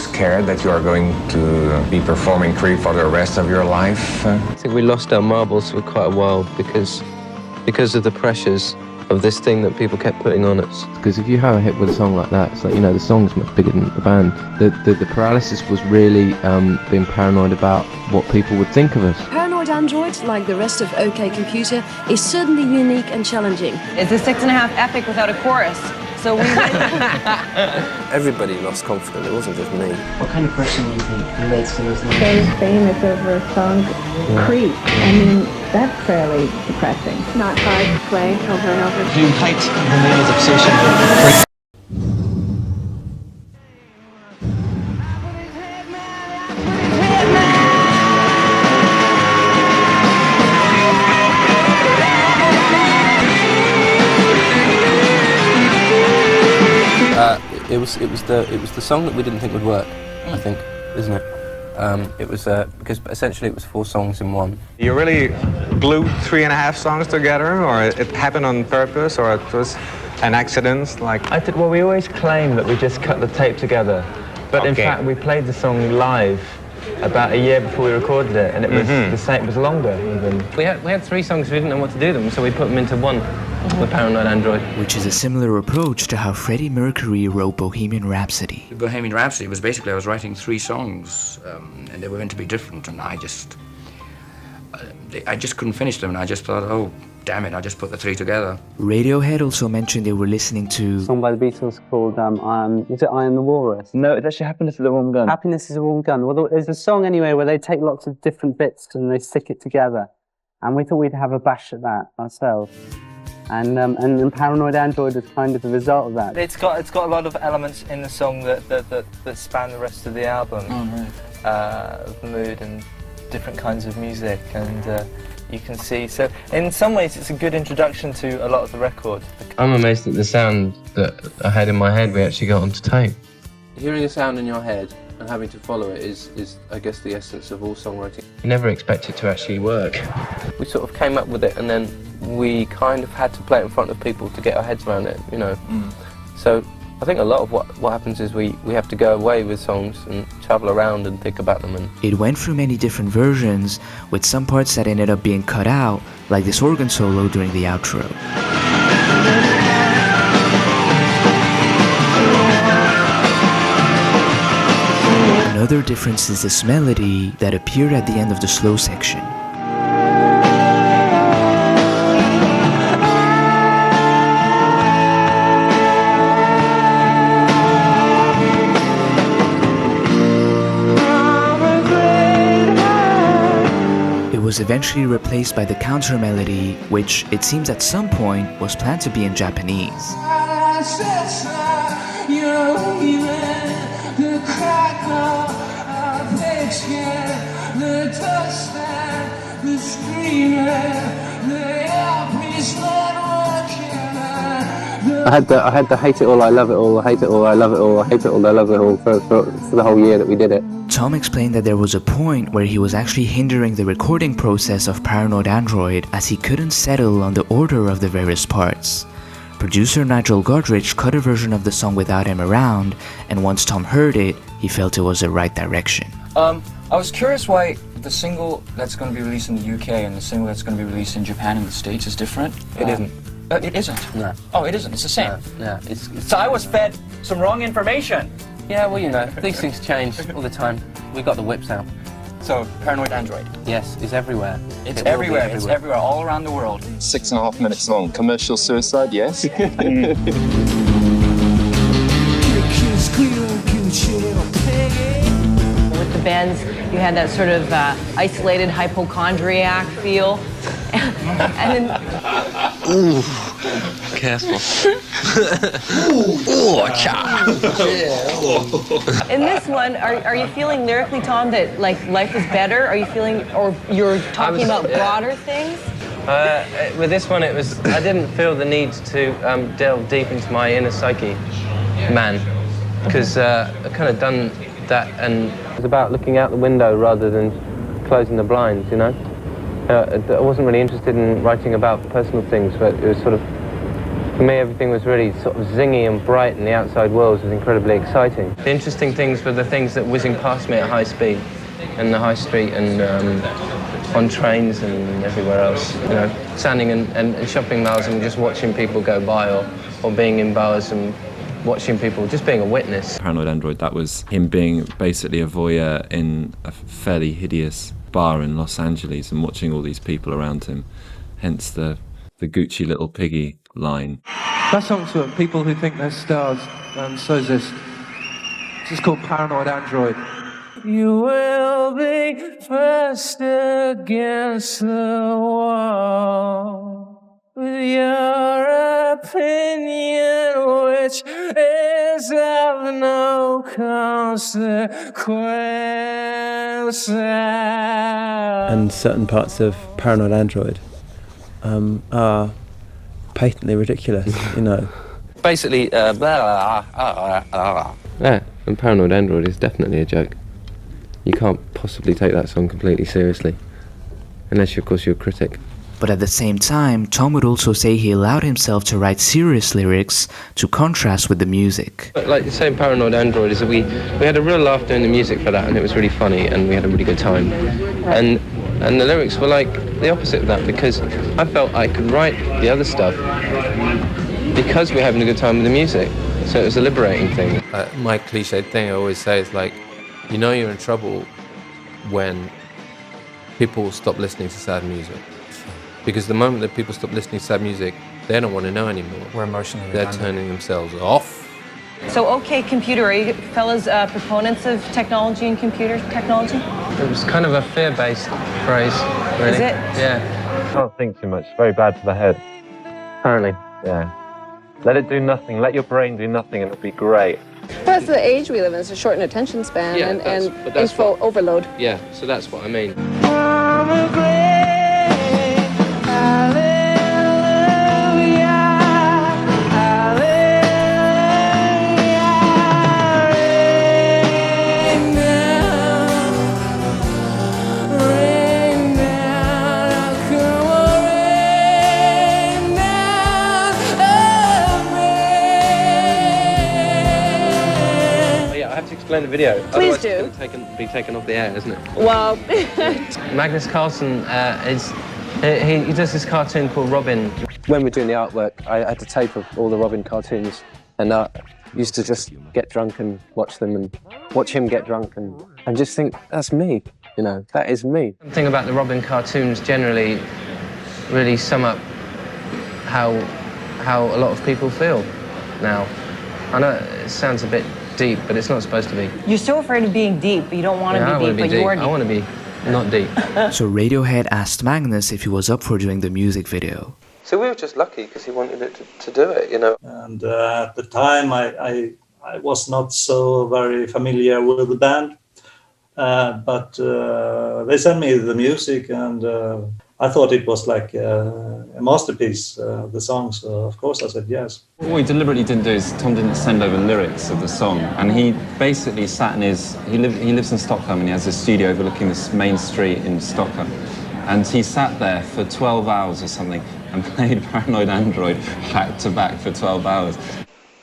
scared that you are going to be performing Creep for the rest of your life? I think we lost our marbles for quite a while because of the pressures of this thing that people kept putting on us. Because if you have a hit with a song like that, it's like, you know, the song's much bigger than the band. The paralysis was really being paranoid about what people would think of us. Paranoid Android, like the rest of OK Computer, is certainly unique and challenging. It's a 6.5 epic without a chorus. So we Everybody lost confidence, it wasn't just me. What kind of person do you think relates to this? Very famous over a song, Creep. I mean, that's fairly depressing. Not hard to play over and over. Do you hate the male's obsession with Creep? It was the song that we didn't think would work, I think, isn't it? It was because essentially it was 4 songs in one. You really glued 3.5 songs together, or it happened on purpose, or it was an accident? Like Well, we always claim that we just cut the tape together, but in fact we played the song live about a year before we recorded it, and it was the same. It was longer even. We had 3 songs, we didn't know what to do with them, so we put them into one with Paranoid Android. Which is a similar approach to how Freddie Mercury wrote Bohemian Rhapsody. Bohemian Rhapsody was basically I was writing 3 songs, and they were meant to be different, and I just couldn't finish them, and I just thought, oh, damn it, I just put the 3 together. Radiohead also mentioned they were listening to A song by the Beatles called, was it I Am the Walrus? No, it's actually Happiness is a Warm Gun. Happiness is a Warm Gun. Well, there's a song anyway where they take lots of different bits and they stick it together. And we thought we'd have a bash at that ourselves. And Paranoid Android is kind of the result of that. It's got a lot of elements in the song that span the rest of the album. The mood and different kinds of music, and you can see. So in some ways, it's a good introduction to a lot of the record. I'm amazed at the sound that I had in my head we actually got onto tape. Hearing a sound in your head and having to follow it is I guess, the essence of all songwriting. You never expect it to actually work. We sort of came up with it, and then we kind of had to play it in front of people to get our heads around it, you know. So I think a lot of what happens is we have to go away with songs and travel around and think about them. And It went through many different versions, with some parts that ended up being cut out, like this organ solo during the outro. Another difference is this melody that appeared at the end of the slow section. Was eventually replaced by the counter melody, which it seems at some point was planned to be in Japanese. I had the hate it all, I love it all, I hate it all, I love it all, I hate it all, I love it all for the whole year that we did it. Thom explained that there was a point where he was actually hindering the recording process of Paranoid Android as he couldn't settle on the order of the various parts. Producer Nigel Godrich cut a version of the song without him around, and once Thom heard it, he felt it was the right direction. I was curious why the single that's going to be released in the UK and the single that's going to be released in Japan and the States is different. it isn't. It isn't? No. Oh, it isn't, it's the same. No, So I was fed some wrong information. Yeah, well, you know, these things change all the time. We got the whips out. So, Paranoid Android. Yes, it's everywhere. It's everywhere. It's everywhere, all around the world. 6.5 minutes long. Commercial suicide, yes. with the bands, you had that sort of isolated hypochondriac feel. And then... Ooh, careful. In this one, are you feeling lyrically, Thom, that like life is better? Are you feeling, or you're talking about broader things? With this one, I didn't feel the need to delve deep into my inner psyche, man, because I've kind of done that, and it's about looking out the window rather than closing the blinds, you know? I wasn't really interested in writing about personal things, but it was sort of For me, everything was really sort of zingy and bright, and the outside world was incredibly exciting. The interesting things were the things that whizzing past me at high speed, and the high street, and on trains and everywhere else. You know, standing in shopping malls and just watching people go by, or being in bars and watching people, just being a witness. Paranoid Android, that was him being basically a voyeur in a fairly hideous bar in Los Angeles and watching all these people around him, hence the Gucci little piggy line. That song's for people who think they're stars, and so is this. This is called Paranoid Android. You will be pressed against the wall with your opinion, which is of no consequence. And certain parts of Paranoid Android are patently ridiculous, you know. Basically, Yeah, and Paranoid Android is definitely a joke. You can't possibly take that song completely seriously, unless, of course, you're a critic. But at the same time, Thom would also say he allowed himself to write serious lyrics to contrast with the music. But like the same Paranoid Android is that we had a real laugh doing the music for that, and it was really funny, and we had a really good time. And the lyrics were like the opposite of that, because I felt I could write the other stuff because we're having a good time with the music. So it was a liberating thing. my cliched thing I always say is like, you know you're in trouble when people stop listening to sad music. Because the moment that people stop listening to sad music, they don't want to know anymore. We're emotionally They're redundant. turning themselves off. So, OK Computer, are you fellas proponents of technology and computer technology? It was kind of a fear-based phrase, really. Is it? Yeah. Can't think too much. It's very bad for the head. Apparently. Yeah. Let it do nothing. Let your brain do nothing, and it'll be great. That's the age we live in. It's a shortened attention span Yeah, and but that's info overload. Yeah, so that's what I mean. Explain the video. Please Otherwise do. It's going to be taken off the air, isn't it? Well, Magnus Carlsson he does this cartoon called Robin. When we're doing the artwork, I had to tape of all the Robin cartoons, and I used to just get drunk and watch them, and watch him get drunk, and just think, that's me, you know, that is me. The thing about the Robin cartoons generally really sum up how a lot of people feel now. I know it sounds a bit deep, but it's not supposed to be. you're so afraid of being deep, but you don't want to I be wanna deep, but you are deep. I want to be not deep. So Radiohead asked Magnus if he was up for doing the music video. So we were just lucky because he wanted it to do it, you know. And at the time, I was not so very familiar with the band, but they sent me the music, and I thought it was like a masterpiece, the song, so of course I said yes. What we deliberately didn't do is Thom didn't send over lyrics of the song, and he basically sat in he lives in Stockholm, and he has a studio overlooking this main street in Stockholm, and he sat there for 12 hours or something and played Paranoid Android back to back for 12 hours.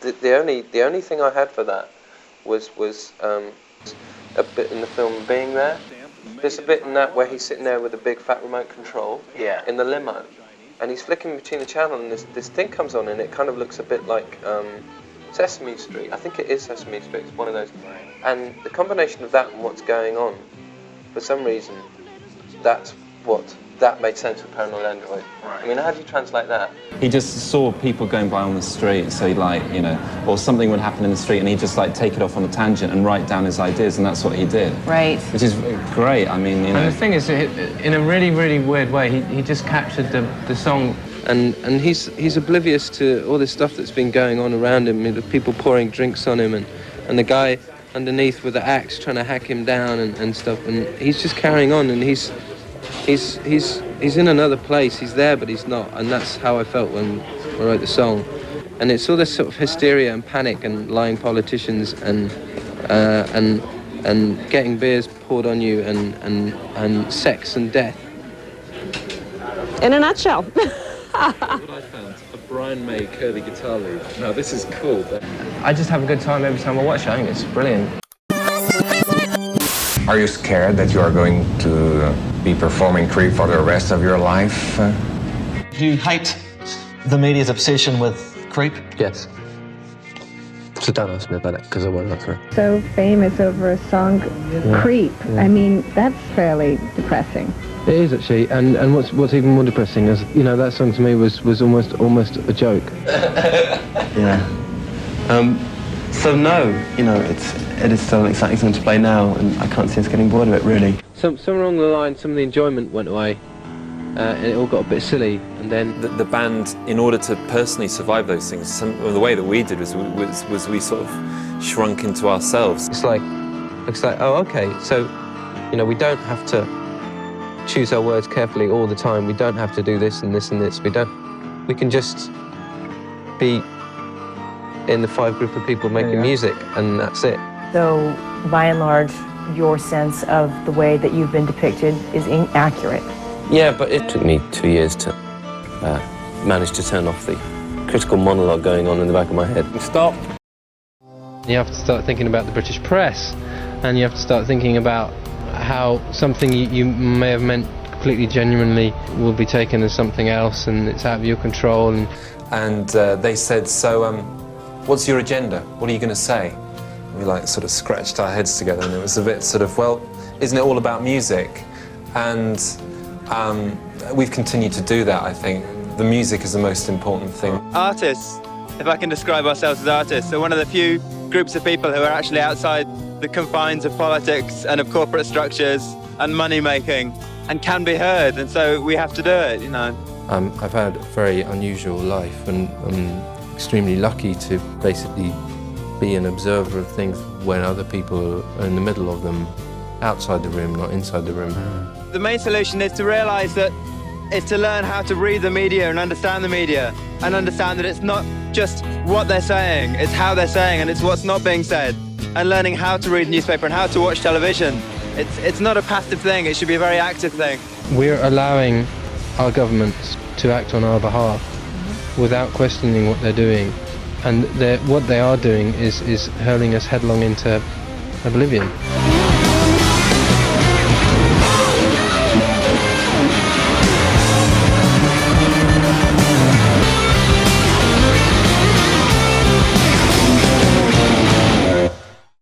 The only thing I had for that was a bit in the film Being There. There's a bit in that where he's sitting there with a big fat remote control in the limo, and he's flicking between the channel, and this thing comes on, and it kind of looks a bit like Sesame Street. I think it is Sesame Street, it's one of those. And the combination of that and what's going on, for some reason, that made sense with Paranoid Android. I mean, how do you translate that? He just saw people going by on the street, so or something would happen in the street, and he'd just take it off on a tangent and write down his ideas, and that's what he did. Right. Which is great, I mean, And the thing is, in a really, really weird way, he just captured the song, and he's oblivious to all this stuff that's been going on around him, the people pouring drinks on him, and the guy underneath with the axe trying to hack him down and stuff, and he's just carrying on, and he's in another place. He's there, but he's not, and that's how I felt when I wrote the song. And it's all this sort of hysteria and panic and lying politicians and getting beers poured on you and sex and death. In a nutshell. What I found, a Brian May curly guitar lead. No, this is cool. I just have a good time every time I watch it. I think it's brilliant. Are you scared that you are going to be performing Creep for the rest of your life? Do you hate the media's obsession with Creep? Yes. So don't ask me about it, because I won't answer. So famous over a song, Creep. Yeah. I mean, that's fairly depressing. It is actually, and what's even more depressing is, you know, that song to me was almost a joke. Yeah. So no, you know, it is still an exciting song to play now, and I can't see us getting bored of it, really. Somewhere along the line, some of the enjoyment went away, and it all got a bit silly, and then... The band, in order to personally survive those things, the way that we did was we sort of shrunk into ourselves. It's like, oh, okay, so, you know, we don't have to choose our words carefully all the time. We don't have to do this and this and this. We can just be in the 5 group of people making music, and that's it. So, by and large, your sense of the way that you've been depicted is inaccurate. Yeah, but it took me 2 years to manage to turn off the critical monologue going on in the back of my head. Stop! You have to start thinking about the British press, and you have to start thinking about how something you may have meant completely genuinely will be taken as something else, and it's out of your control. And they said, so what's your agenda? What are you going to say? We like sort of scratched our heads together, and it was a bit sort of, well, isn't it all about music? And we've continued to do that, I think. The music is the most important thing. Artists, if I can describe ourselves as artists, are one of the few groups of people who are actually outside the confines of politics and of corporate structures and money making, and can be heard, and so we have to do it, you know. I've had a very unusual life, and I'm extremely lucky to basically be an observer of things when other people are in the middle of them, outside the room, not inside the room. The main solution is to realise that it's to learn how to read the media and understand the media, and understand that it's not just what they're saying, it's how they're saying, and it's what's not being said, and learning how to read newspaper and how to watch television. It's not a passive thing, it should be a very active thing. We're allowing our governments to act on our behalf without questioning what they're doing, and what they are doing is hurling us headlong into oblivion.